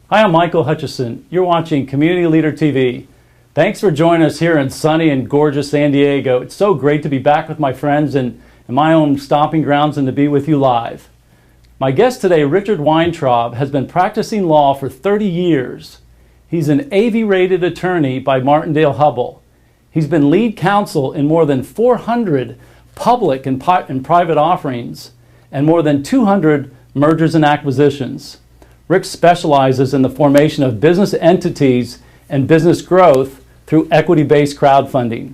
Hi, I'm Michael Hutchison. You're watching Community Leader TV. Thanks for joining us here in sunny and gorgeous San Diego. It's so great to be back with my friends and in my own stomping grounds and to be with you live. My guest today, Richard Weintraub, has been practicing law for 30 years. He's an AV-rated attorney by Martindale-Hubbell. He's been lead counsel in more than 400 public and private offerings and more than 200 mergers and acquisitions. Rick specializes in the formation of business entities and business growth through equity-based crowdfunding.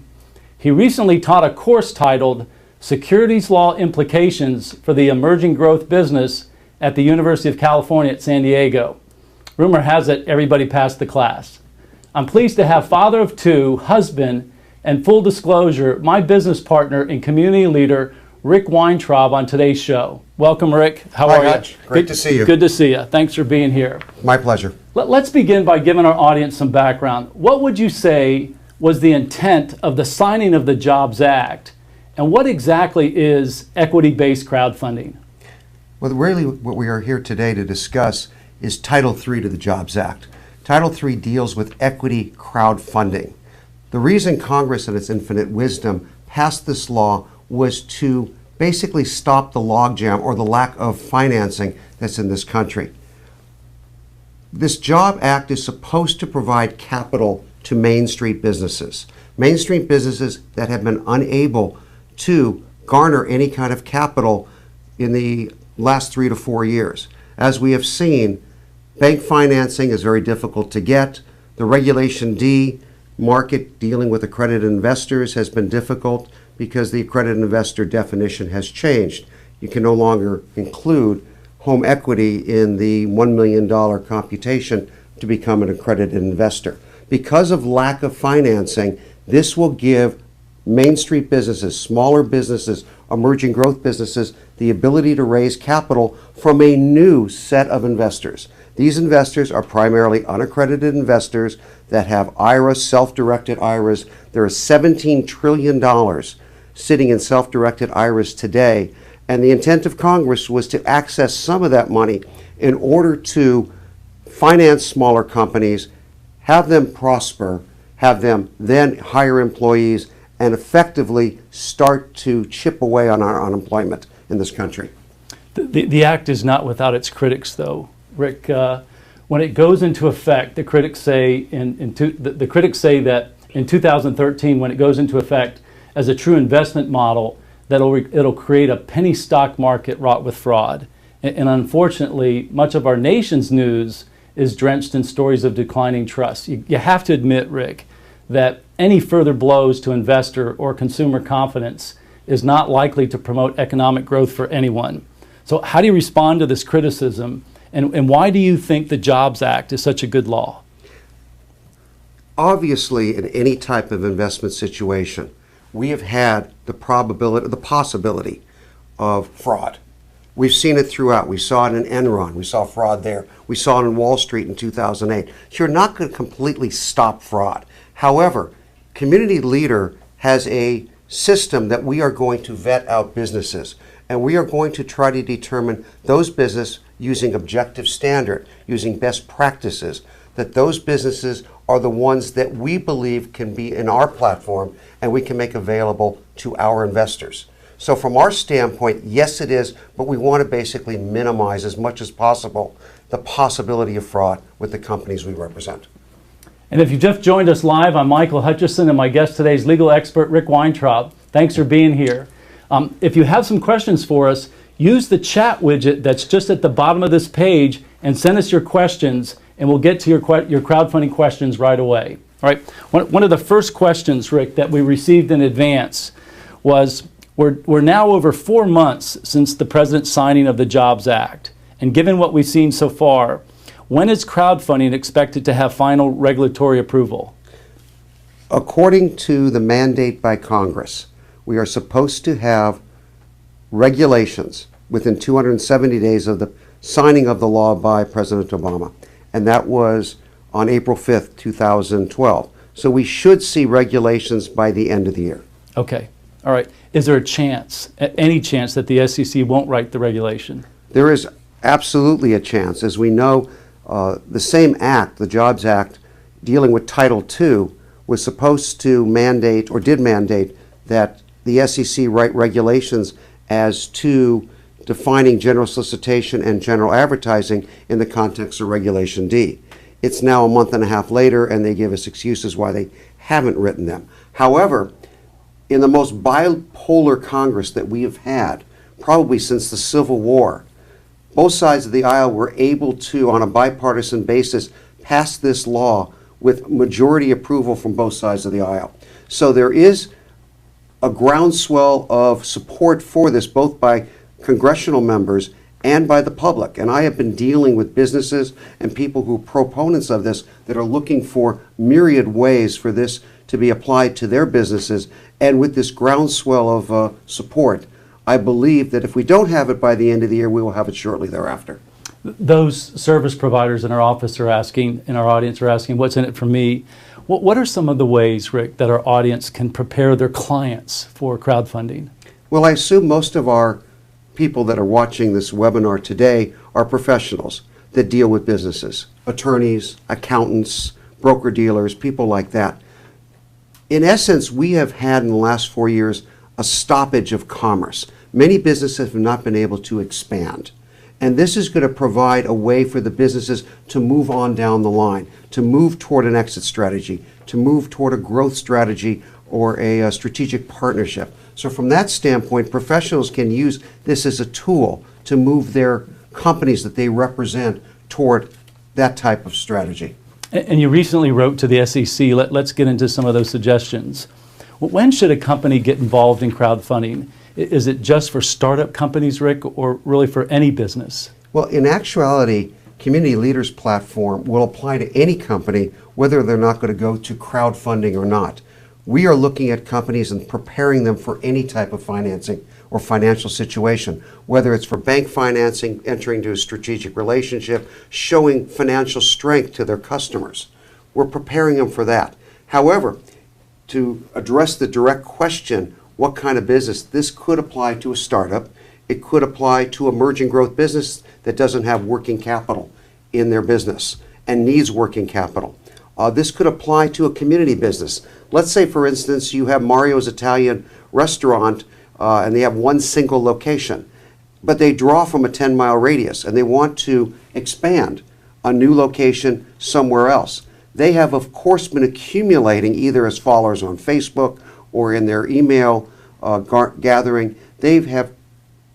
He recently taught a course titled Securities Law Implications for the Emerging Growth Business at the University of California at San Diego. Rumor has it everybody passed the class. I'm pleased to have father of two, husband, and full disclosure, my business partner and community leader, Rick Weintraub, on today's show. Welcome, Rick. How are you? Great to see you. Good to see you. Thanks for being here. My pleasure. Let's begin by giving our audience some background. What would you say was the intent of the signing of the Jobs Act, and what exactly is equity-based crowdfunding? Well, really what we are here today to discuss is Title III to the Jobs Act. Title III deals with equity crowdfunding. The reason Congress, in its infinite wisdom, passed this law was to basically stop the logjam or the lack of financing that's in this country. This Job Act is supposed to provide capital to Main Street businesses. Main Street businesses that have been unable to garner any kind of capital in the last 3 to 4 years. As we have seen, bank financing is very difficult to get. The Regulation D market dealing with accredited investors has been difficult because the accredited investor definition has changed. You can no longer include home equity in the $1 million computation to become an accredited investor. Because of lack of financing, this will give Main Street businesses, smaller businesses, emerging growth businesses, the ability to raise capital from a new set of investors. These investors are primarily unaccredited investors that have IRAs, self-directed IRAs. There is $17 trillion sitting in self-directed IRAs today, and the intent of Congress was to access some of that money in order to finance smaller companies, have them prosper, have them then hire employees, and effectively start to chip away on our unemployment in this country. The act is not without its critics, though. Rick, when it goes into effect, the critics say that in 2013, when it goes into effect as a true investment model, that it'll create a penny stock market wrought with fraud. And unfortunately, much of our nation's news is drenched in stories of declining trust. You have to admit, Rick, that any further blows to investor or consumer confidence is not likely to promote economic growth for anyone. So how do you respond to this criticism, and why do you think the Jobs Act is such a good law? Obviously, in any type of investment situation, we have had the possibility of fraud. We've seen it throughout. We saw it in Enron. We saw fraud there. We saw it in Wall Street in 2008. So you're not going to completely stop fraud. However, Community Leader has a system that we are going to vet out businesses, and we are going to try to determine those businesses using objective standard, using best practices, that those businesses are the ones that we believe can be in our platform and we can make available to our investors. So from our standpoint, yes it is, but we want to basically minimize as much as possible the possibility of fraud with the companies we represent. And if you just joined us live, I'm Michael Hutchison, and my guest today is legal expert Rick Weintraub. Thanks for being here. If you have some questions for us, use the chat widget that's just at the bottom of this page and send us your questions, and we'll get to your crowdfunding questions right away. All right. One of the first questions, Rick, that we received in advance was, we're now over 4 months since the President's signing of the Jobs Act, and given what we've seen so far, when is crowdfunding expected to have final regulatory approval? According to the mandate by Congress, we are supposed to have regulations within 270 days of the signing of the law by President Obama. And that was on April 5th, 2012. So we should see regulations by the end of the year. Okay. All right. Is there a chance, any chance, that the SEC won't write the regulation? There is absolutely a chance. As we know, The same act, the Jobs Act, dealing with Title II, was supposed to mandate, or did mandate, that the SEC write regulations as to defining general solicitation and general advertising in the context of Regulation D. It's now a month and a half later, and they give us excuses why they haven't written them. However, in the most bipolar Congress that we have had, probably since the Civil War, both sides of the aisle were able to, on a bipartisan basis, pass this law with majority approval from both sides of the aisle. So there is a groundswell of support for this, both by congressional members and by the public. And I have been dealing with businesses and people who are proponents of this that are looking for myriad ways for this to be applied to their businesses. And with this groundswell of support, I believe that if we don't have it by the end of the year, we will have it shortly thereafter. Those service providers in our office are asking, in our audience are asking, what's in it for me? What are some of the ways, Rick, that our audience can prepare their clients for crowdfunding? Well, I assume most of our people that are watching this webinar today are professionals that deal with businesses, attorneys, accountants, broker-dealers, people like that. In essence, we have had in the last 4 years a stoppage of commerce. Many businesses have not been able to expand. And this is going to provide a way for the businesses to move on down the line, to move toward an exit strategy, to move toward a growth strategy or a strategic partnership. So from that standpoint, professionals can use this as a tool to move their companies that they represent toward that type of strategy. And you recently wrote to the SEC. Let's get into some of those suggestions. When should a company get involved in crowdfunding? Is it just for startup companies, Rick, or really for any business? Well, in actuality, Community Leader's platform will apply to any company, whether they're not going to go to crowdfunding or not. We are looking at companies and preparing them for any type of financing or financial situation, whether it's for bank financing, entering into a strategic relationship, showing financial strength to their customers. We're preparing them for that. However, to address the direct question, what kind of business, this could apply to a startup. It could apply to emerging growth business that doesn't have working capital in their business and needs working capital. This could apply to a community business. Let's say, for instance, you have Mario's Italian restaurant and they have one single location, but they draw from a 10-mile radius and they want to expand a new location somewhere else. They have, of course, been accumulating either as followers on Facebook or in their email gathering. They have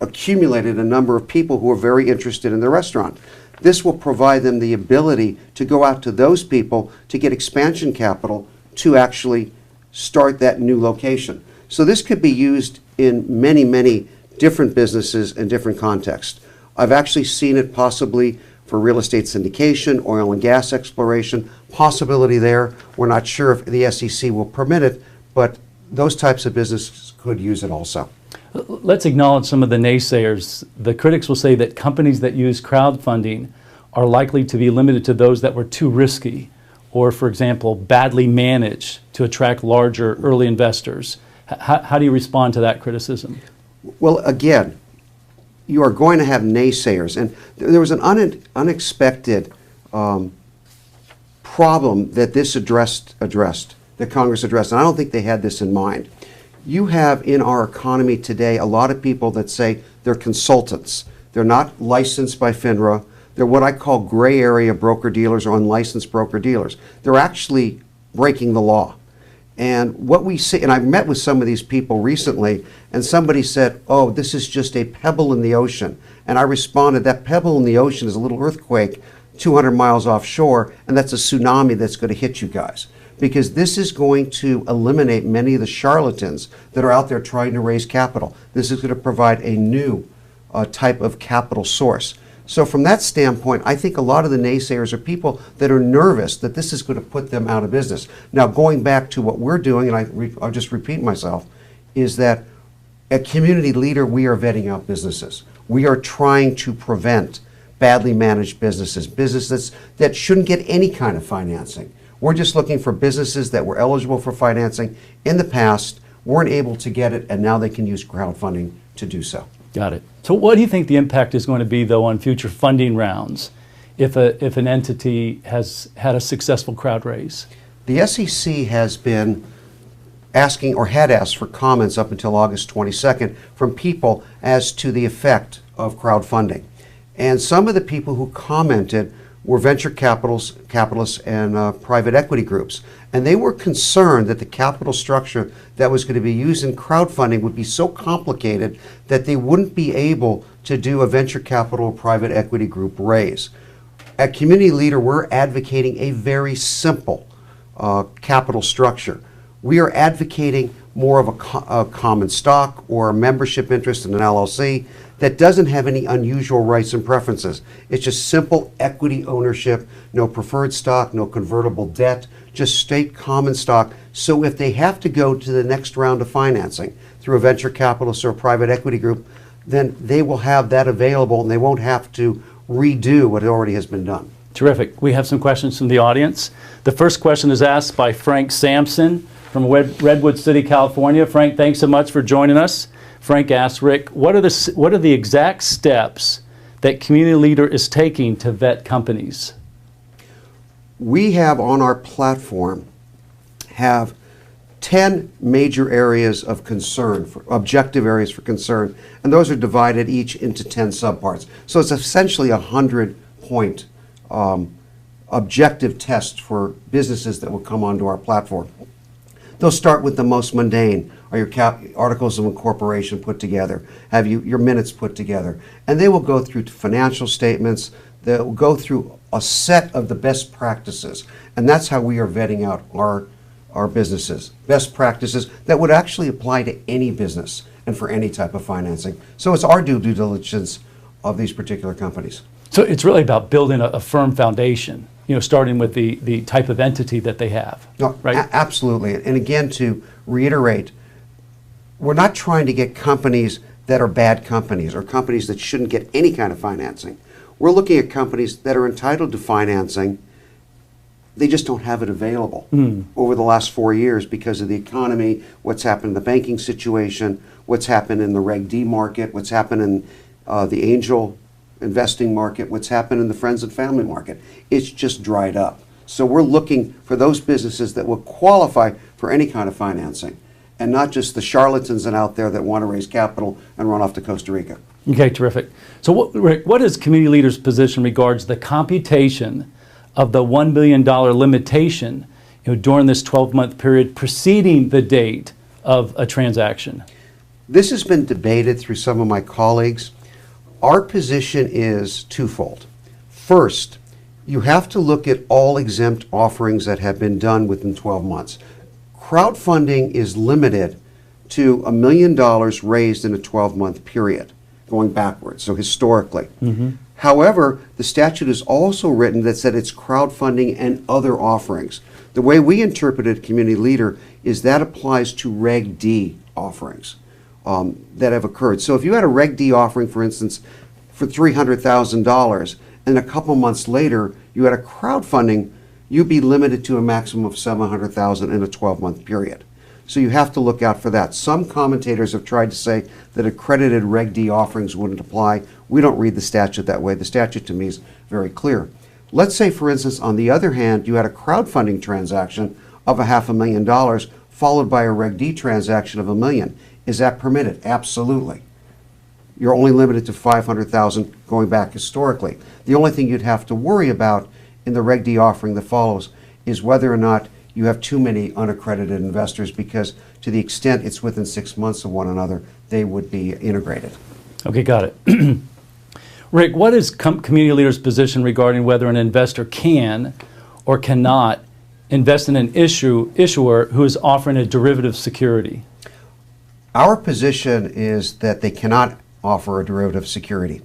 accumulated a number of people who are very interested in the restaurant. This will provide them the ability to go out to those people to get expansion capital to actually start that new location. So this could be used in many, many different businesses and different contexts. I've actually seen it possibly for real estate syndication, oil and gas exploration, possibility there. We're not sure if the SEC will permit it, but those types of businesses could use it also. Let's acknowledge some of the naysayers. The critics will say that companies that use crowdfunding are likely to be limited to those that were too risky or, for example, badly managed to attract larger early investors. How do you respond to that criticism? Well, again, you are going to have naysayers. And there was an unexpected problem that this addressed, that Congress addressed, and I don't think they had this in mind. You have in our economy today a lot of people that say they're consultants. They're not licensed by FINRA. They're what I call gray area broker-dealers or unlicensed broker-dealers. They're actually breaking the law. And what we see, and I've met with some of these people recently, and somebody said, oh, this is just a pebble in the ocean. And I responded, that pebble in the ocean is a little earthquake 200 miles offshore, and that's a tsunami that's going to hit you guys. Because this is going to eliminate many of the charlatans that are out there trying to raise capital. This is going to provide a new type of capital source. So from that standpoint, I think a lot of the naysayers are people that are nervous that this is going to put them out of business. Now, going back to what we're doing, and I'll just repeat myself, is that at Community Leader, we are vetting out businesses. We are trying to prevent badly managed businesses that shouldn't get any kind of financing. We're just looking for businesses that were eligible for financing in the past, weren't able to get it, and now they can use crowdfunding to do so. Got it. So what do you think the impact is going to be, though, on future funding rounds? if an entity has had a successful crowd raise? The SEC has been asking, or had asked, for comments up until August 22nd from people as to the effect of crowdfunding. And some of the people who commented were venture capitalists and private equity groups. And they were concerned that the capital structure that was going to be used in crowdfunding would be so complicated that they wouldn't be able to do a venture capital or private equity group raise. At Community Leader, we're advocating a very simple capital structure. We are advocating more of a common stock or a membership interest in an LLC that doesn't have any unusual rights and preferences. It's just simple equity ownership, no preferred stock, no convertible debt, just straight common stock. So if they have to go to the next round of financing through a venture capitalist or a private equity group, then they will have that available and they won't have to redo what already has been done. Terrific. We have some questions from the audience. The first question is asked by Frank Sampson from Redwood City, California. Frank, thanks so much for joining us. Frank asks, Rick, what are the exact steps that Community Leader is taking to vet companies? We have on our platform 10 major areas of concern, objective areas for concern, and those are divided each into 10 subparts. So it's essentially a 100-point objective test for businesses that will come onto our platform. They'll start with the most mundane. Are your articles of incorporation put together? Have your minutes put together? And they will go through financial statements. They'll go through a set of the best practices. And that's how we are vetting out our businesses. Best practices that would actually apply to any business and for any type of financing. So it's our due diligence of these particular companies. So it's really about building a firm foundation, starting with the type of entity that they have. No, right? Absolutely. And again, to reiterate, we're not trying to get companies that are bad companies or companies that shouldn't get any kind of financing. We're looking at companies that are entitled to financing. They just don't have it available over the last 4 years because of the economy, what's happened in the banking situation, what's happened in the Reg D market, what's happened in the angel investing market, what's happened in the friends and family market. It's just dried up. So we're looking for those businesses that will qualify for any kind of financing, and not just the charlatans out there that want to raise capital and run off to Costa Rica. Okay, terrific. So Rick, what is Community Leader's position regards the computation of the $1 billion limitation during this 12-month period preceding the date of a transaction? This has been debated through some of my colleagues. Our position is twofold. First, you have to look at all exempt offerings that have been done within 12 months. Crowdfunding is limited to $1 million raised in a 12-month period, going backwards, so historically. However, the statute is also written that said it's crowdfunding and other offerings. The way we interpreted Community Leader is that applies to Reg D offerings that have occurred. So if you had a Reg D offering, for instance, for $300,000, and a couple months later you had a crowdfunding, you'd be limited to a maximum of $700,000 in a 12-month period. So you have to look out for that. Some commentators have tried to say that accredited Reg D offerings wouldn't apply. We don't read the statute that way. The statute to me is very clear. Let's say, for instance, on the other hand, you had a crowdfunding transaction of $500,000 followed by a Reg D transaction of $1 million. Is that permitted? Absolutely. You're only limited to $500,000 going back historically. The only thing you'd have to worry about in the Reg D offering that follows is whether or not you have too many unaccredited investors, because to the extent it's within 6 months of one another, they would be integrated. Okay, got it. Rick, what is Community Leader's position regarding whether an investor can or cannot invest in an issuer who is offering a derivative security? Our position is that they cannot offer a derivative security.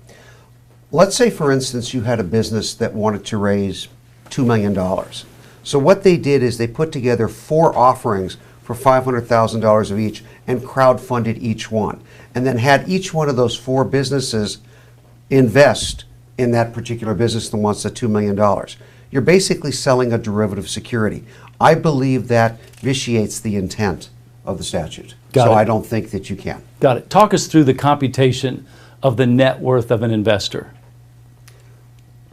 Let's say, for instance, you had a business that wanted to raise $2 million. So what they did is they put together 4 offerings for $500,000 of each and crowdfunded each one, and then had each one of those 4 businesses invest in that particular business that wants the $2 million. You're basically selling a derivative security. I believe that vitiates the intent of the statute. So I don't think that you can. Got it. Talk us through the computation of the net worth of an investor.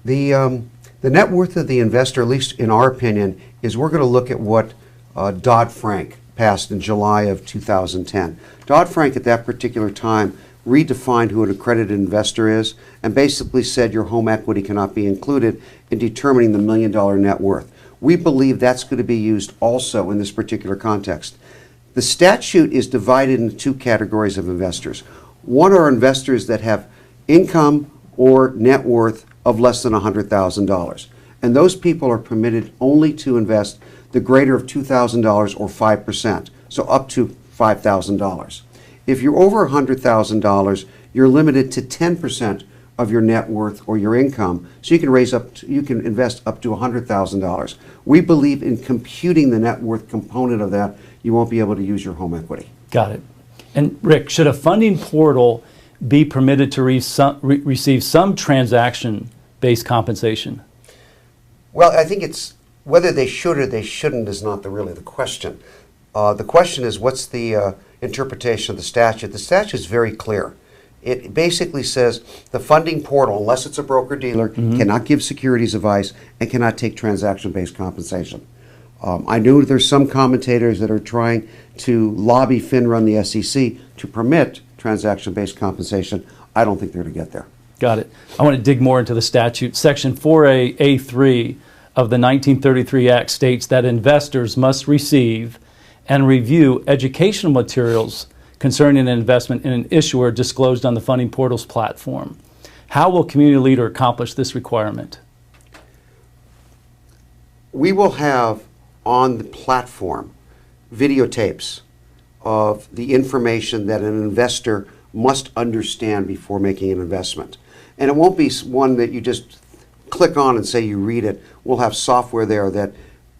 The net worth of the investor, at least in our opinion, is we're going to look at what Dodd-Frank passed in July of 2010. Dodd-Frank at that particular time redefined who an accredited investor is and basically said your home equity cannot be included in determining the $1 million net worth. We believe that's going to be used also in this particular context. The statute is divided into two categories of investors. One are investors that have income or net worth of less than $100,000. And those people are permitted only to invest the greater of $2,000 or 5%, so up to $5,000. If you're over $100,000, you're limited to 10% of your net worth or your income, so you can invest up to $100,000. We believe in computing the net worth component of that, you won't be able to use your home equity. Got it. And Rick, should a funding portal be permitted to receive some transaction-based compensation? Well, I think it's whether they should or they shouldn't is not really the question. The question is, what's the interpretation of the statute? The statute is very clear. It basically says the funding portal, unless it's a broker-dealer, cannot give securities advice and cannot take transaction-based compensation. I know there's some commentators that are trying to lobby FINRA and the SEC to permit transaction-based compensation. I don't think they're going to get there. Got it. I want to dig more into the statute. Section 4A.A.3 of the 1933 Act states that investors must receive and review educational materials concerning an investment in an issuer disclosed on the funding portal's platform. How will CommunityLeader accomplish this requirement? We will have on the platform videotapes of the information that an investor must understand before making an investment. And it won't be one that you just click on and say you read it. We'll have software there that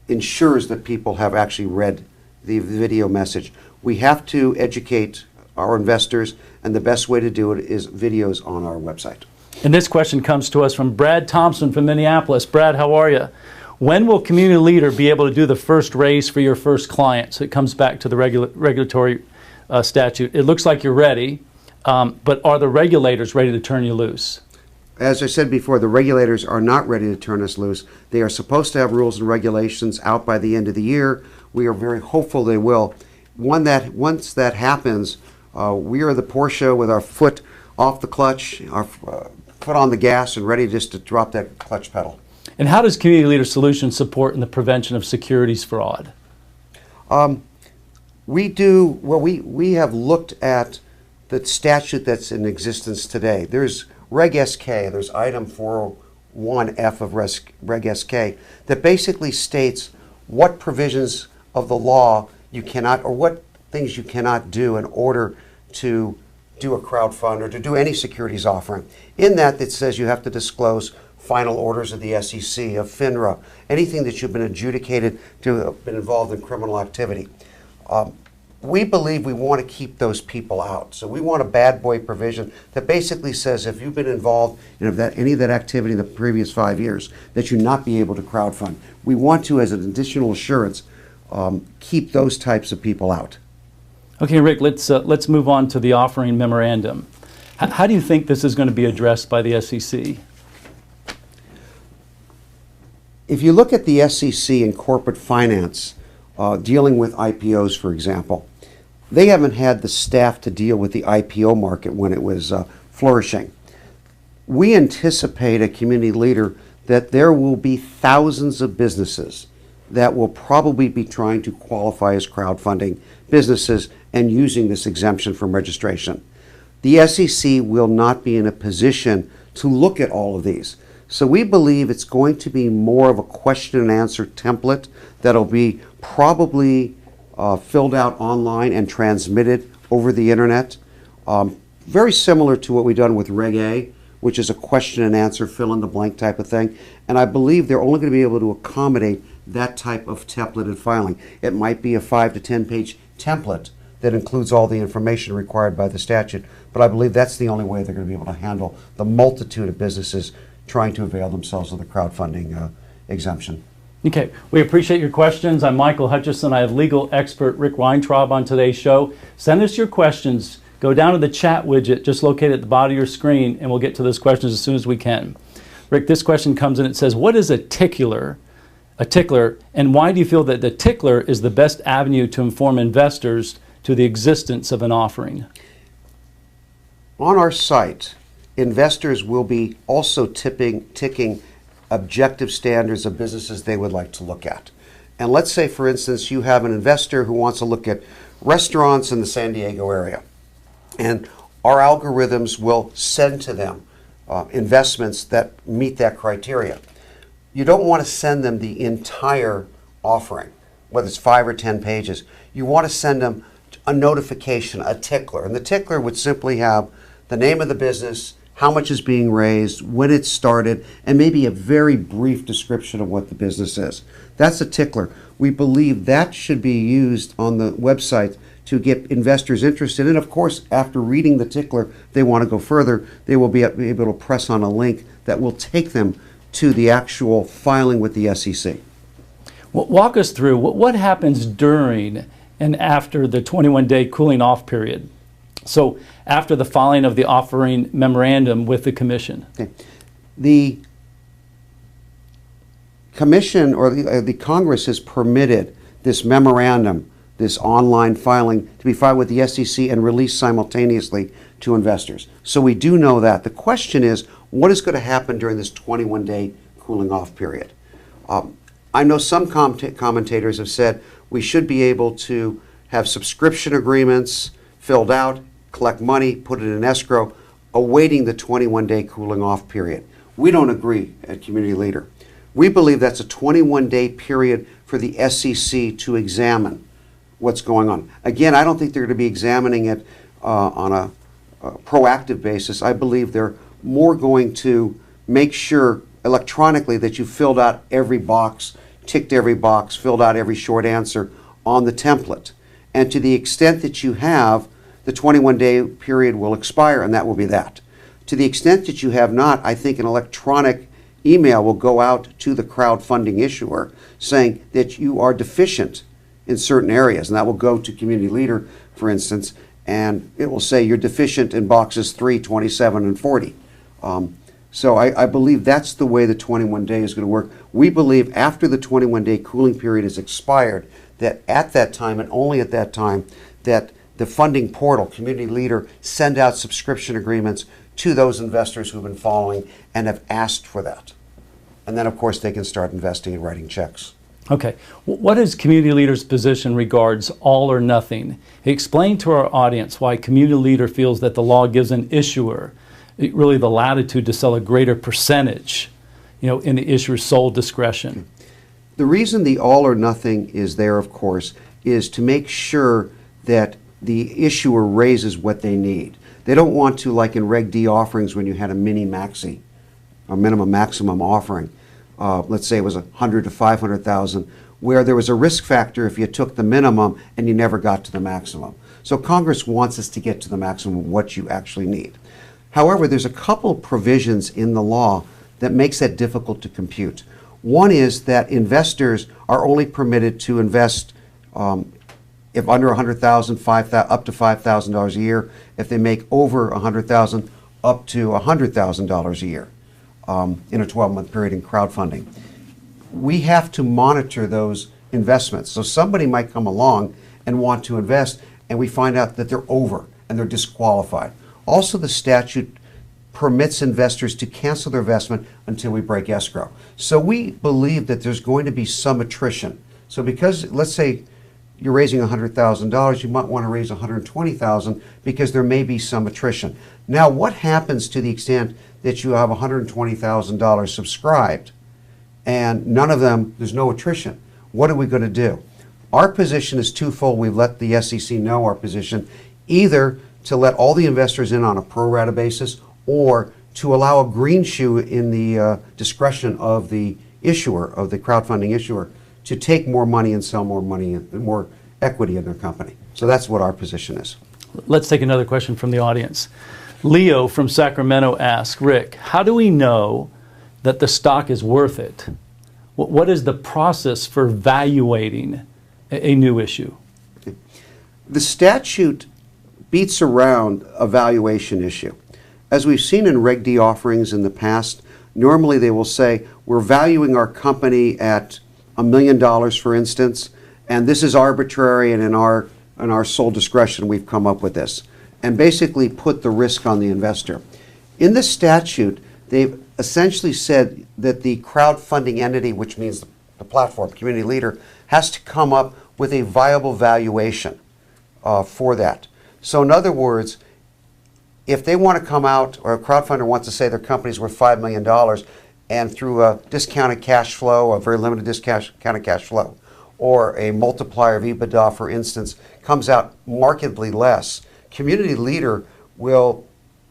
ensures that people have actually read the video message. We have to educate our investors, and the best way to do it is videos on our website. And this question comes to us from Brad Thompson from Minneapolis. Brad, how are you? When will CommunityLeader be able to do the first raise for your first client? So it comes back to the regulatory statute. It looks like you're ready, but are the regulators ready to turn you loose? As I said before, the regulators are not ready to turn us loose. They are supposed to have rules and regulations out by the end of the year. We are very hopeful they will. Once that happens, we are the Porsche with our foot off the clutch, our foot on the gas, and ready just to drop that clutch pedal. And how does CommunityLeader Solutions support in the prevention of securities fraud? We have looked at the statute that's in existence today. There's Reg SK, there's item 401F of Reg SK that basically states what provisions of the law you cannot, or what things you cannot do in order to do a crowdfund or to do any securities offering. In that, it says you have to disclose final orders of the SEC, of FINRA, anything that you've been adjudicated to have been involved in criminal activity. We believe we want to keep those people out. So we want a bad boy provision that basically says if you've been involved in any of that activity in the previous 5 years, that you not be able to crowdfund. We want to, as an additional assurance, keep those types of people out. Okay, Rick, let's move on to the offering memorandum. How do you think this is going to be addressed by the SEC? If you look at the SEC and corporate finance, dealing with IPOs, for example, they haven't had the staff to deal with the IPO market when it was flourishing. We anticipate at CommunityLeader that there will be thousands of businesses that will probably be trying to qualify as crowdfunding businesses and using this exemption from registration. The SEC will not be in a position to look at all of these. So we believe it's going to be more of a question and answer template that'll be probably filled out online and transmitted over the internet. Very similar to what we've done with Reg A, which is a question and answer, fill in the blank type of thing. And I believe they're only going to be able to accommodate that type of templated filing. It might be a 5 to 10 page template that includes all the information required by the statute, but I believe that's the only way they're going to be able to handle the multitude of businesses trying to avail themselves of the crowdfunding exemption. Okay, we appreciate your questions. I'm Michael Hutchison. I have legal expert Rick Weintraub on today's show. Send us your questions. Go down to the chat widget just located at the bottom of your screen, and we'll get to those questions as soon as we can. Rick, this question comes in, it says, what is a tickler, and why do you feel that the tickler is the best avenue to inform investors to the existence of an offering? On our site, investors will be also ticking objective standards of businesses they would like to look at. And let's say, for instance, you have an investor who wants to look at restaurants in the San Diego area. And our algorithms will send to them investments that meet that criteria. You don't want to send them the entire offering, whether it's 5 or 10 pages. You want to send them a notification, a tickler. And the tickler would simply have the name of the business, how much is being raised, when it started, and maybe a very brief description of what the business is. That's a tickler. We believe that should be used on the website to get investors interested. And of course, after reading the tickler, if they want to go further, they will be able to press on a link that will take them to the actual filing with the SEC. Well, walk us through what happens during and after the 21-day cooling off period. So after the filing of the offering memorandum with the commission. Okay. The commission or the Congress has permitted this memorandum, this online filing, to be filed with the SEC and released simultaneously to investors. So we do know that. The question is, what is going to happen during this 21-day cooling off period? I know some commentators have said we should be able to have subscription agreements filled out, collect money, put it in escrow, awaiting the 21-day cooling off period. We don't agree at Community Leader. We believe that's a 21-day period for the SEC to examine what's going on. Again, I don't think they're going to be examining it on a proactive basis. I believe they're more going to make sure electronically that you filled out every box, ticked every box, filled out every short answer on the template. And to the extent that you have, the 21-day period will expire, and that will be that. To the extent that you have not, I think an electronic email will go out to the crowdfunding issuer saying that you are deficient in certain areas, and that will go to Community Leader, for instance, and it will say you're deficient in boxes 3, 27, and 40. So I believe that's the way the 21-day is going to work. We believe after the 21-day cooling period is expired, that at that time, and only at that time, that the funding portal, Community Leader, send out subscription agreements to those investors who've been following and have asked for that. And then, of course, they can start investing and writing checks. Okay. What is Community Leader's position regards all or nothing? Explain to our audience why Community Leader feels that the law gives an issuer really the latitude to sell a greater percentage, in the issuer's sole discretion. The reason the all or nothing is there, of course, is to make sure that the issuer raises what they need. They don't want to, like in Reg D offerings when you had a mini-maxi, a minimum maximum offering, let's say it was 100 to 500,000, where there was a risk factor if you took the minimum and you never got to the maximum. So Congress wants us to get to the maximum of what you actually need. However, there's a couple provisions in the law that makes that difficult to compute. One is that investors are only permitted to invest if under $100,000, up to $5,000 a year. If they make over $100,000, up to $100,000 a year in a 12-month period in crowdfunding. We have to monitor those investments. So somebody might come along and want to invest, and we find out that they're over and they're disqualified. Also, the statute permits investors to cancel their investment until we break escrow. So we believe that there's going to be some attrition. So because, let's say, you're raising $100,000, you might want to raise $120,000 because there may be some attrition. Now, what happens to the extent that you have $120,000 subscribed and none of them, there's no attrition? What are we going to do? Our position is twofold. We've let the SEC know our position, either to let all the investors in on a pro rata basis or to allow a green shoe in the discretion of the issuer, of the crowdfunding issuer, to take more money and sell more money, more equity in their company. So that's what our position is. Let's take another question from the audience. Leo from Sacramento asks, Rick, how do we know that the stock is worth it? What is the process for evaluating a new issue? The statute beats around a valuation issue. As we've seen in Reg D offerings in the past, Normally they will say, we're valuing our company at $1 million, for instance, and this is arbitrary, and in our sole discretion we've come up with this, and basically put the risk on the investor. In the statute, they've essentially said that the crowdfunding entity, which means the platform, Community Leader, has to come up with a viable valuation for that. So in other words, if they want to come out, or a crowdfunder wants to say their company's worth $5 million, and through a discounted cash flow, a very limited discounted cash flow, or a multiplier of EBITDA, for instance, comes out markedly less, Community Leader will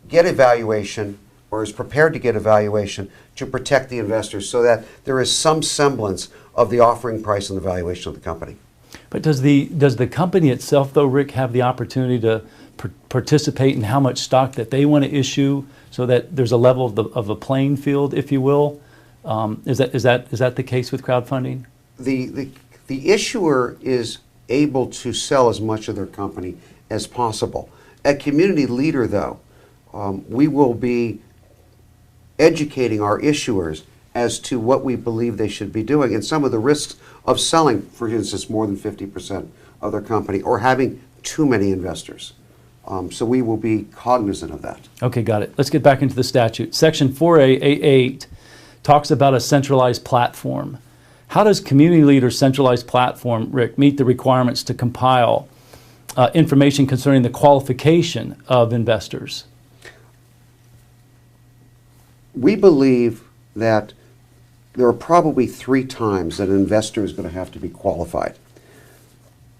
get a valuation, or is prepared to get a valuation, to protect the investors so that there is some semblance of the offering price and the valuation of the company. But does the company itself, though, Rick, have the opportunity to participate in how much stock that they want to issue, so that there's a level of a playing field, if you will? Is that the case with crowdfunding? The issuer is able to sell as much of their company as possible. At Community Leader, though, we will be educating our issuers as to what we believe they should be doing and some of the risks of selling, for instance, more than 50% of their company, or having too many investors. So we will be cognizant of that. Okay, got it. Let's get back into the statute. Section 4A8 talks about a centralized platform. How does Community Leader's centralized platform, Rick, meet the requirements to compile information concerning the qualification of investors? We believe that there are probably 3 times that an investor is going to have to be qualified.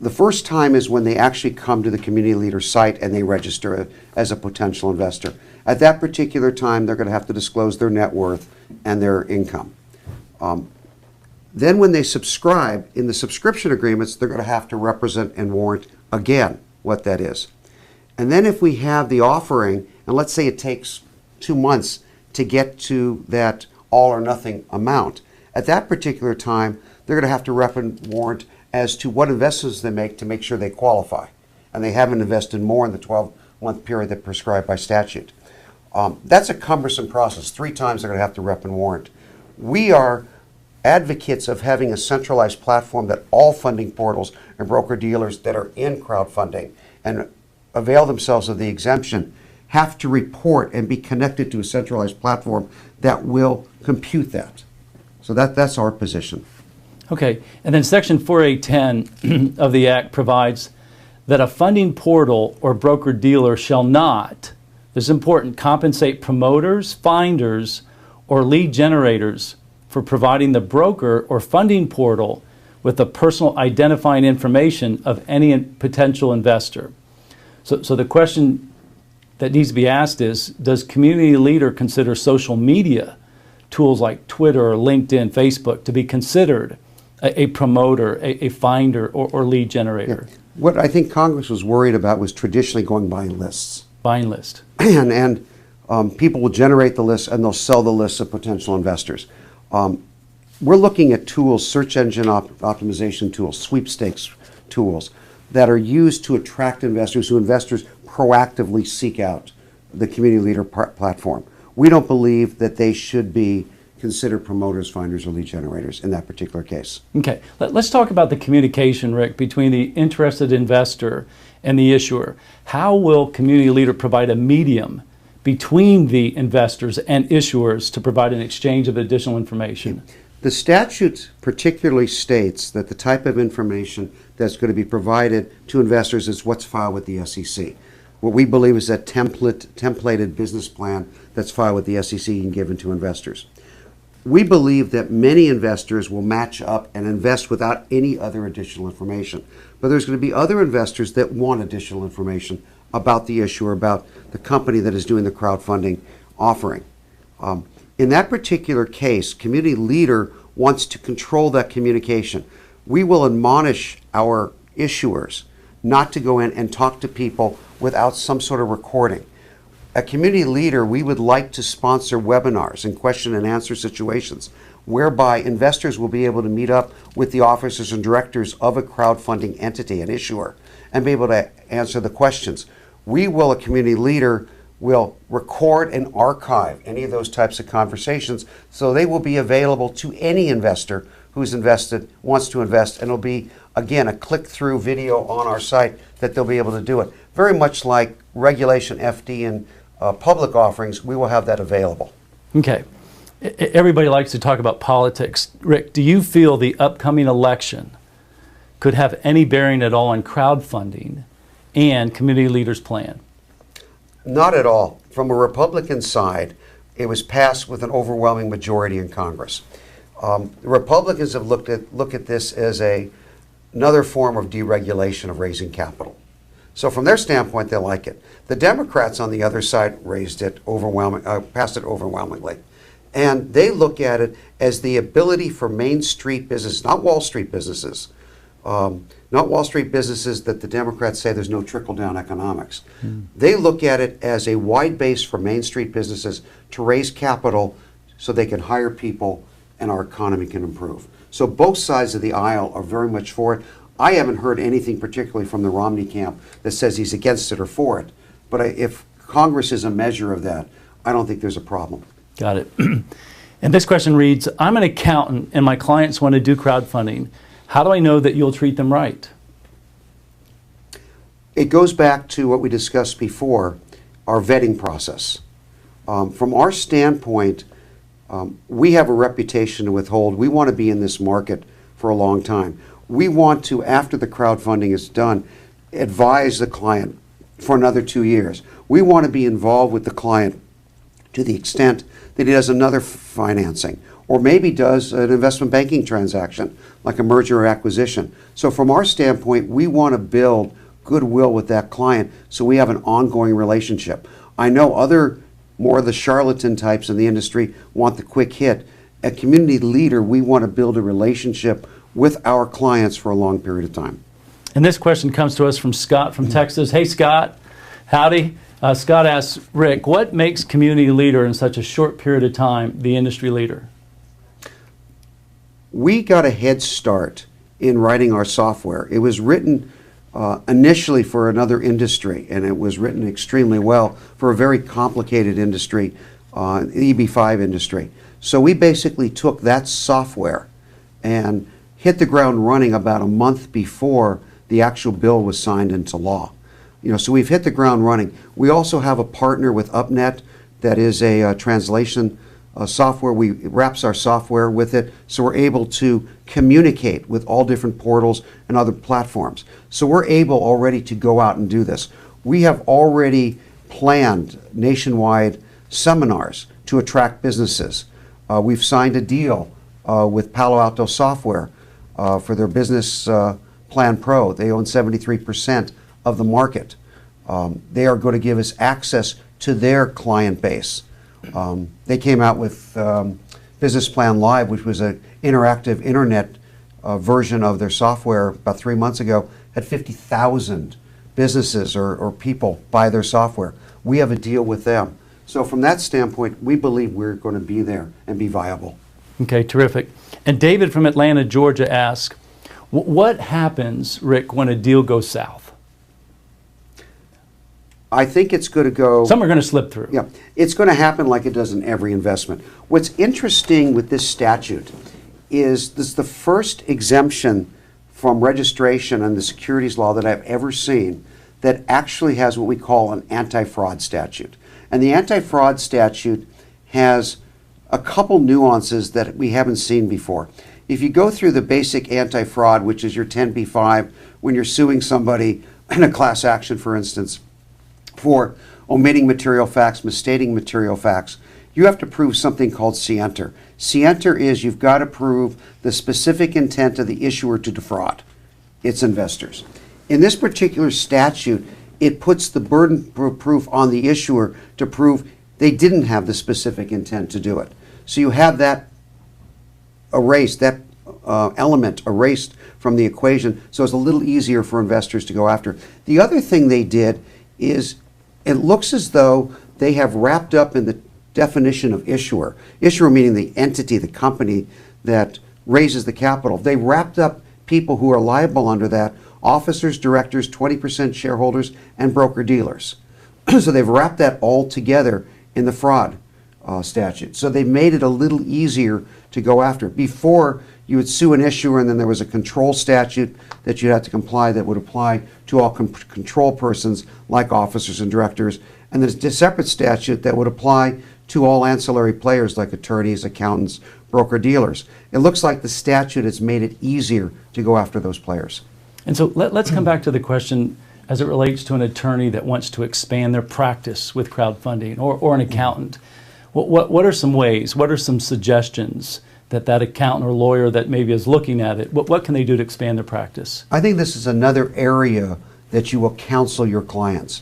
The first time is when they actually come to the Community Leader site and they register as a potential investor. At that particular time, they're going to have to disclose their net worth and their income. Then when they subscribe, in the subscription agreements, they're going to have to represent and warrant again what that is. And then if we have the offering, and let's say it takes 2 months to get to that all or nothing amount, at that particular time, they're going to have to rep and warrant as to what investments they make to make sure they qualify. And they haven't invested more in the 12-month period that's prescribed by statute. That's a cumbersome process. 3 times they're going to have to rep and warrant. We are advocates of having a centralized platform that all funding portals and broker-dealers that are in crowdfunding and avail themselves of the exemption have to report and be connected to a centralized platform that will compute that. So that's our position. Okay, and then Section 4A10 of the Act provides that a funding portal or broker-dealer shall not, this is important, compensate promoters, finders, or lead generators for providing the broker or funding portal with the personal identifying information of any potential investor. So the question that needs to be asked is, does Community Leader consider social media tools like Twitter or LinkedIn, Facebook to be considered a promoter, a finder, or lead generator? Yeah. What I think Congress was worried about was traditionally going by lists. Buying list. And people will generate the list and they'll sell the lists of potential investors. We're looking at tools, search engine optimization tools, sweepstakes tools that are used to attract investors, who investors proactively seek out the Community Leader platform. We don't believe that they should be considered promoters, finders, or lead generators in that particular case. Okay, let's talk about the communication, Rick, between the interested investor and the issuer. How will Community Leader provide a medium between the investors and issuers to provide an exchange of additional information? The statute particularly states that the type of information that's going to be provided to investors is what's filed with the SEC. What we believe is that templated business plan that's filed with the SEC and given to investors. We believe that many investors will match up and invest without any other additional information. But there's going to be other investors that want additional information about the issuer, about the company that is doing the crowdfunding offering. In that particular case, Community Leader wants to control that communication. We will admonish our issuers not to go in and talk to people without some sort of recording. At Community Leader, we would like to sponsor webinars and question and answer situations whereby investors will be able to meet up with the officers and directors of a crowdfunding entity, an issuer, and be able to answer the questions. We will, at Community Leader, will record and archive any of those types of conversations, so they will be available to any investor who's invested, wants to invest, and it'll be, again, a click-through video on our site that they'll be able to do it. Very much like Regulation FD and public offerings, we will have that available. Okay. Everybody likes to talk about politics. Rick, do you feel the upcoming election could have any bearing at all on crowdfunding and community leaders' plan? Not at all. From a Republican side, it was passed with an overwhelming majority in Congress. The Republicans have looked at this as another form of deregulation of raising capital. So from their standpoint, they like it. The Democrats on the other side passed it overwhelmingly. And they look at it as the ability for Main Street businesses, not Wall Street businesses, that the Democrats say there's no trickle-down economics. They look at it as a wide base for Main Street businesses to raise capital so they can hire people and our economy can improve. So both sides of the aisle are very much for it. I haven't heard anything particularly from the Romney camp that says he's against it or for it. But if Congress is a measure of that, I don't think there's a problem. Got it. And this question reads, I'm an accountant and my clients want to do crowdfunding. How do I know that you'll treat them right? It goes back to what we discussed before, our vetting process. From our standpoint, we have a reputation to withhold. We want to be in this market for a long time. We want to, after the crowdfunding is done, advise the client for another 2 years. We want to be involved with the client to the extent that he does another financing, or maybe does an investment banking transaction, like a merger or acquisition. So from our standpoint, we want to build goodwill with that client so we have an ongoing relationship. I know more of the charlatan types in the industry want the quick hit. At Community Leader, we want to build a relationship with our clients for a long period of time. And this question comes to us from Scott from Texas. Hey, Scott. Howdy. Scott asks, Rick, what makes Community Leader in such a short period of time the industry leader? We got a head start in writing our software. It was written initially for another industry, and it was written extremely well for a very complicated industry, the EB5 industry. So we basically took that software and hit the ground running about a month before the actual bill was signed into law. So we've hit the ground running. We also have a partner with UpNet that is a translation software. It wraps our software with it, so we're able to communicate with all different portals and other platforms. So we're able already to go out and do this. We have already planned nationwide seminars to attract businesses. We've signed a deal with Palo Alto Software for their Business Plan Pro. They own 73% of the market. They are going to give us access to their client base. They came out with Business Plan Live, which was an interactive internet version of their software about 3 months ago. Had 50,000 businesses or people buy their software. We have a deal with them. So from that standpoint, we believe we're going to be there and be viable. Okay, terrific. And David from Atlanta, Georgia asks, what happens, Rick, when a deal goes south? I think it's going to go... Some are going to slip through. Yeah, it's going to happen like it does in every investment. What's interesting with this statute is this is the first exemption from registration and the securities law that I've ever seen that actually has what we call an anti-fraud statute. And the anti-fraud statute has a couple nuances that we haven't seen before. If you go through the basic anti-fraud, which is your 10b-5, when you're suing somebody in a class action, for instance, for omitting material facts, misstating material facts, you have to prove something called scienter. Scienter is you've got to prove the specific intent of the issuer to defraud its investors. In this particular statute, it puts the burden of proof on the issuer to prove they didn't have the specific intent to do it. So you have that erased, that element erased from the equation, so it's a little easier for investors to go after. The other thing they did is it looks as though they have wrapped up in the definition of issuer. Issuer meaning the entity, the company that raises the capital. They wrapped up people who are liable under that: officers, directors, 20% shareholders, and broker-dealers. So they've wrapped that all together in the fraud statute. So they've made it a little easier to go after. Before, you would sue an issuer, and then there was a control statute that you had to comply that would apply to all control persons like officers and directors. And there's a separate statute that would apply to all ancillary players like attorneys, accountants, broker-dealers. It looks like the statute has made it easier to go after those players. And so let's come back to the question as it relates to an attorney that wants to expand their practice with crowdfunding, or an accountant. What are some ways, what are some suggestions that accountant or lawyer that maybe is looking at it, what can they do to expand their practice? I think this is another area that you will counsel your clients.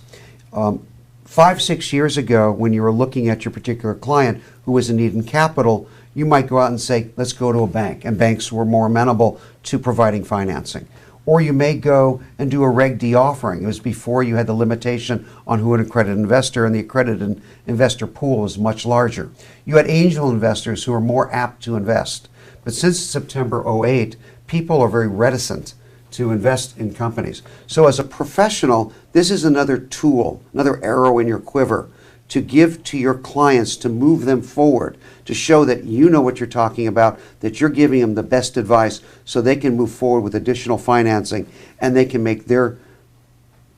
5-6 years ago, when you were looking at your particular client who was in need in capital, you might go out and say, let's go to a bank, and banks were more amenable to providing financing. Or you may go and do a Reg D offering. It was before you had the limitation on who an accredited investor, and the accredited investor pool was much larger. You had angel investors who are more apt to invest. But since September 2008, people are very reticent to invest in companies. So as a professional, this is another tool, another arrow in your quiver to give to your clients, to move them forward, to show that you know what you're talking about, that you're giving them the best advice so they can move forward with additional financing and they can make their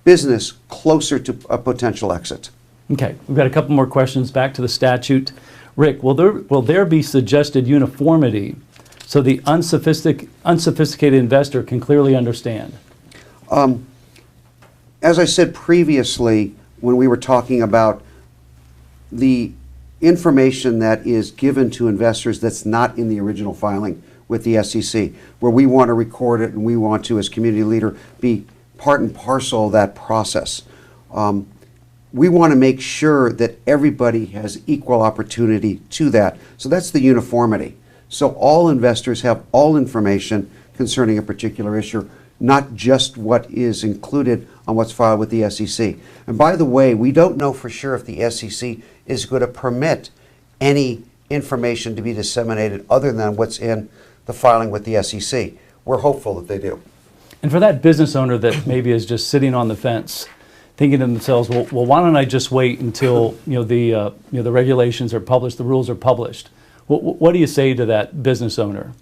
business closer to a potential exit. Okay, we've got a couple more questions back to the statute. Rick, will there be suggested uniformity so the unsophisticated investor can clearly understand? As I said previously, when we were talking about the information that is given to investors that's not in the original filing with the SEC, where we want to record it and we want to, as community leader, be part and parcel of that process. We want to make sure that everybody has equal opportunity to that. So that's the uniformity. So all investors have all information concerning a particular issue, not just what is included on what's filed with the SEC. And by the way, we don't know for sure if the SEC is going to permit any information to be disseminated other than what's in the filing with the SEC. We're hopeful that they do. And for that business owner that maybe is just sitting on the fence, thinking to themselves, well, why don't I just wait until the regulations are published, the rules are published? What do you say to that business owner?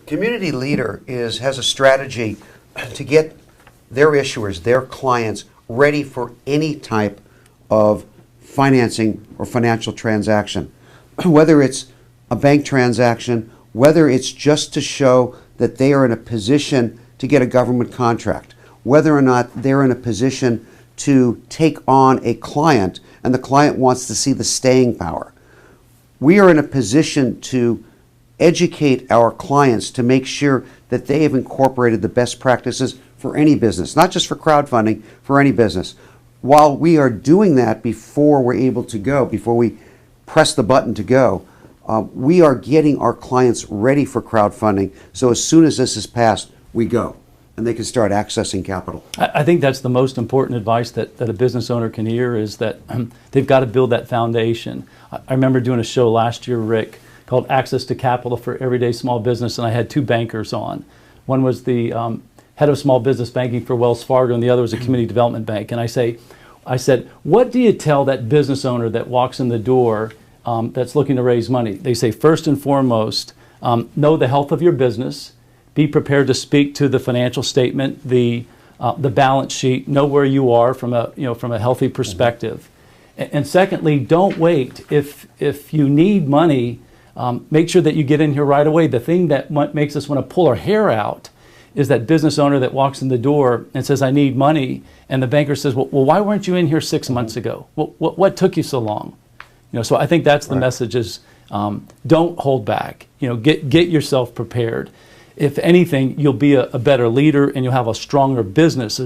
Community Leader has a strategy to get their issuers, their clients, ready for any type of financing or financial transaction. Whether it's a bank transaction, whether it's just to show that they are in a position to get a government contract, whether or not they're in a position to take on a client and the client wants to see the staying power. We are in a position to educate our clients to make sure that they have incorporated the best practices for any business, not just for crowdfunding, for any business. While we are doing that before we're able to go, before we press the button to go, we are getting our clients ready for crowdfunding. So as soon as this is passed, we go and they can start accessing capital. I think that's the most important advice that a business owner can hear, is that they've got to build that foundation. I remember doing a show last year, Rick, called Access to Capital for Everyday Small Business, and I had two bankers on. One was the head of small business banking for Wells Fargo, and the other was a community development bank. And I said, what do you tell that business owner that walks in the door that's looking to raise money? They say, first and foremost, know the health of your business. Be prepared to speak to the financial statement, the balance sheet. Know where you are from a healthy perspective. And secondly, don't wait. If you need money, make sure that you get in here right away. The thing that makes us want to pull our hair out is that business owner that walks in the door and says, I need money, and the banker says, well, why weren't you in here 6 months ago? What took you so long? So I think that's the message is, don't hold back. Get yourself prepared. If anything, you'll be a better leader, and you'll have a stronger business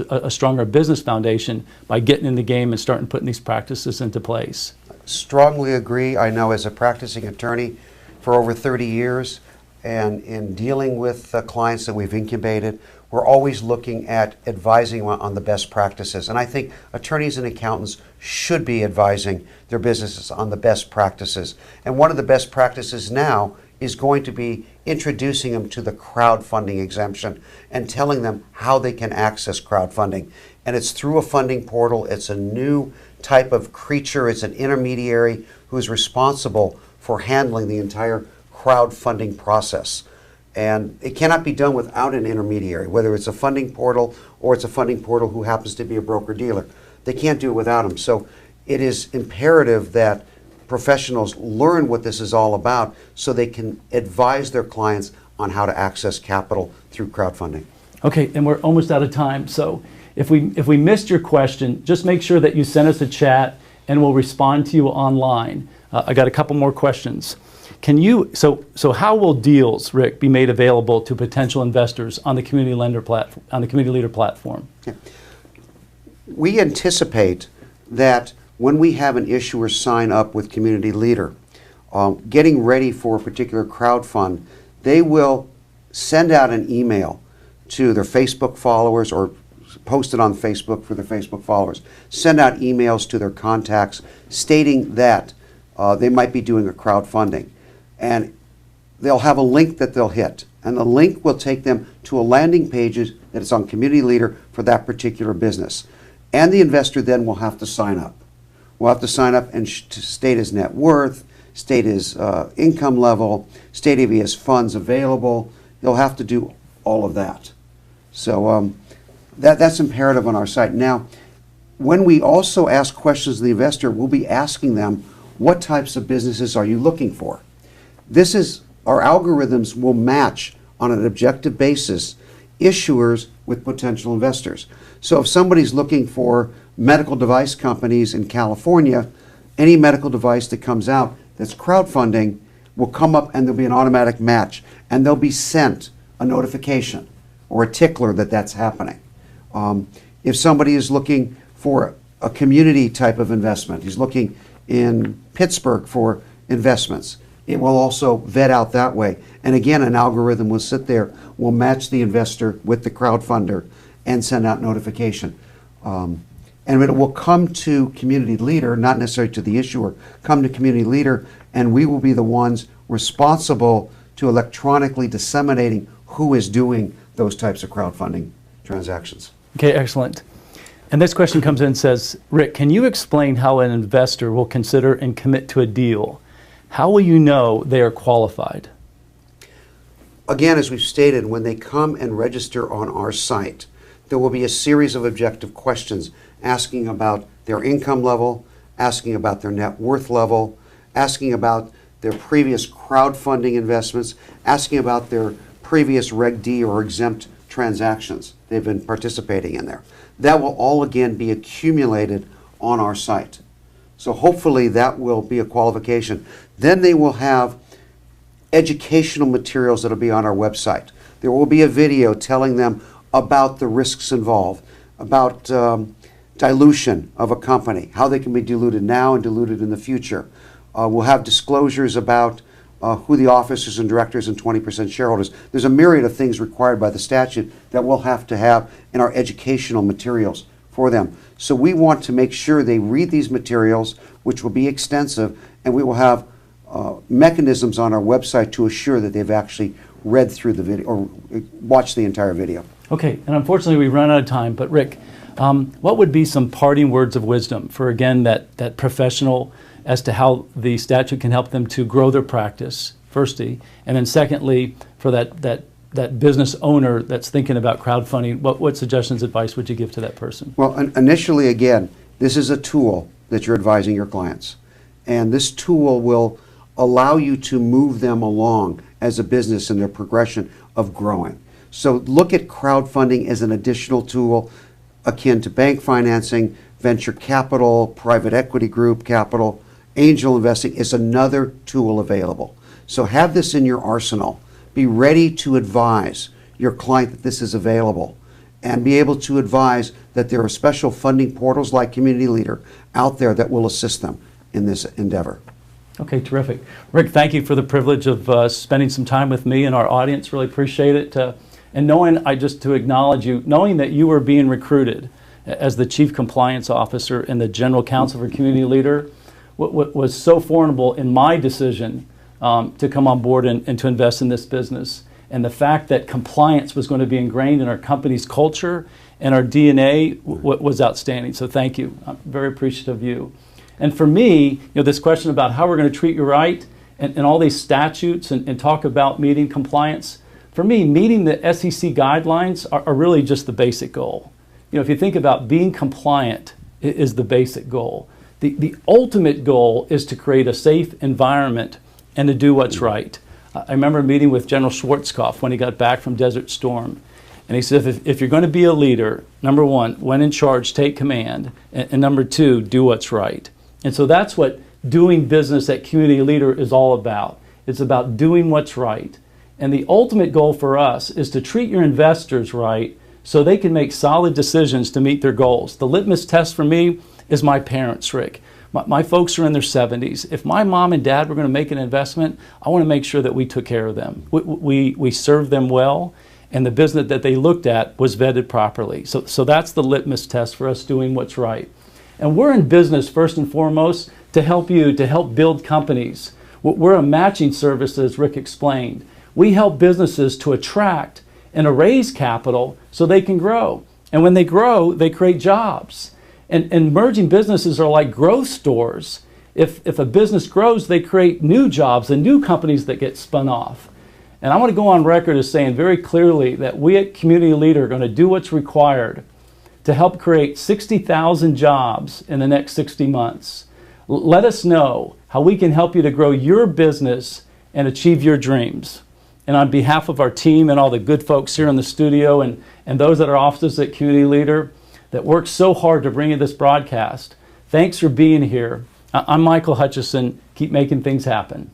foundation by getting in the game and starting putting these practices into place. Strongly agree. I know, as a practicing attorney for over 30 years, and in dealing with clients that we've incubated, we're always looking at advising on the best practices. And I think attorneys and accountants should be advising their businesses on the best practices. And one of the best practices now is going to be introducing them to the crowdfunding exemption and telling them how they can access crowdfunding. And it's through a funding portal. It's a new type of creature. It's an intermediary who is responsible for handling the entire crowdfunding process. And it cannot be done without an intermediary, whether it's a funding portal or it's a funding portal who happens to be a broker-dealer. They can't do it without them. So it is imperative that professionals learn what this is all about so they can advise their clients on how to access capital through crowdfunding. Okay, and we're almost out of time. So if we missed your question, just make sure that you send us a chat and we'll respond to you online. I got a couple more questions. Can you, so how will deals, Rick, be made available to potential investors on the CommunityLeader platform? Okay. We anticipate that when we have an issuer sign up with CommunityLeader, getting ready for a particular crowd fund, they will send out an email to their Facebook followers or post it on Facebook for their Facebook followers, send out emails to their contacts stating that they might be doing a crowdfunding. And they'll have a link that they'll hit. And the link will take them to a landing page that is on CommunityLeader for that particular business. And the investor then will have to sign up. Will have to sign up and state his net worth, state his income level, state if he has funds available. He'll have to do all of that. So that's imperative on our site. Now, when we also ask questions of the investor, we'll be asking them, what types of businesses are you looking for? This is, our algorithms will match on an objective basis issuers with potential investors. So if somebody's looking for medical device companies in California, any medical device that comes out that's crowdfunding will come up and there'll be an automatic match and they'll be sent a notification or a tickler that that's happening. If somebody is looking for a community type of investment, he's looking in Pittsburgh for investments, it will also vet out that way. And again, an algorithm will sit there, will match the investor with the crowdfunder and send out notification. And it will come to CommunityLeader, not necessarily to the issuer, come to CommunityLeader, and we will be the ones responsible to electronically disseminating who is doing those types of crowdfunding transactions. Okay, excellent. And this question comes in and says, Rick, can you explain how an investor will consider and commit to a deal? How will you know they are qualified? Again, as we've stated, when they come and register on our site, there will be a series of objective questions asking about their income level, asking about their net worth level, asking about their previous crowdfunding investments, asking about their previous Reg D or exempt transactions they've been participating in there. That will all again be accumulated on our site. So hopefully that will be a qualification. Then they will have educational materials that will be on our website. There will be a video telling them about the risks involved, about dilution of a company, how they can be diluted now and diluted in the future. We'll have disclosures about who the officers and directors and 20% shareholders. There's a myriad of things required by the statute that we'll have to have in our educational materials for them. So we want to make sure they read these materials, which will be extensive, and we will have mechanisms on our website to assure that they've actually read through the video or watched the entire video. Okay, and unfortunately we run out of time, but Rick, what would be some parting words of wisdom for, again, that professional as to how the statute can help them to grow their practice, firstly, and then secondly, for that business owner that's thinking about crowdfunding, what suggestions, advice would you give to that person? Well, initially, again, this is a tool that you're advising your clients. And this tool will allow you to move them along as a business in their progression of growing. So look at crowdfunding as an additional tool akin to bank financing, venture capital, private equity group capital, angel investing is another tool available. So have this in your arsenal. Be ready to advise your client that this is available and be able to advise that there are special funding portals like CommunityLeader out there that will assist them in this endeavor. Okay, terrific. Rick, thank you for the privilege of spending some time with me and our audience. Really appreciate it. And just to acknowledge you, knowing that you were being recruited as the Chief Compliance Officer and the General Counsel for CommunityLeader was so formidable in my decision to come on board and to invest in this business. and the fact that compliance was going to be ingrained in our company's culture and our DNA was outstanding. So thank you. I'm very appreciative of you. And for me, this question about how we're going to treat you right and all these statutes and talk about meeting compliance, for me, meeting the SEC guidelines are really just the basic goal. If you think about being compliant is the basic goal. The ultimate goal is to create a safe environment and to do what's right. I remember meeting with General Schwarzkopf when he got back from Desert Storm. And he said, if you're going to be a leader, number one, when in charge, take command. And number two, do what's right. And so that's what doing business at Community Leader is all about. It's about doing what's right. And the ultimate goal for us is to treat your investors right so they can make solid decisions to meet their goals. The litmus test for me is my parents, Rick. My folks are in their 70s. If my mom and dad were going to make an investment, I want to make sure that we took care of them. We served them well, and the business that they looked at was vetted properly. So that's the litmus test for us doing what's right. And we're in business, first and foremost, to help you, to help build companies. We're a matching service, as Rick explained. We help businesses to attract and to raise capital so they can grow. And when they grow, they create jobs. And emerging businesses are like growth stores. If a business grows, they create new jobs and new companies that get spun off. And I want to go on record as saying very clearly that we at Community Leader are going to do what's required to help create 60,000 jobs in the next 60 months. Let us know how we can help you to grow your business and achieve your dreams. And on behalf of our team and all the good folks here in the studio and those at our offices at Community Leader that worked so hard to bring you this broadcast, thanks for being here. I'm Michael Hutchison. Keep making things happen.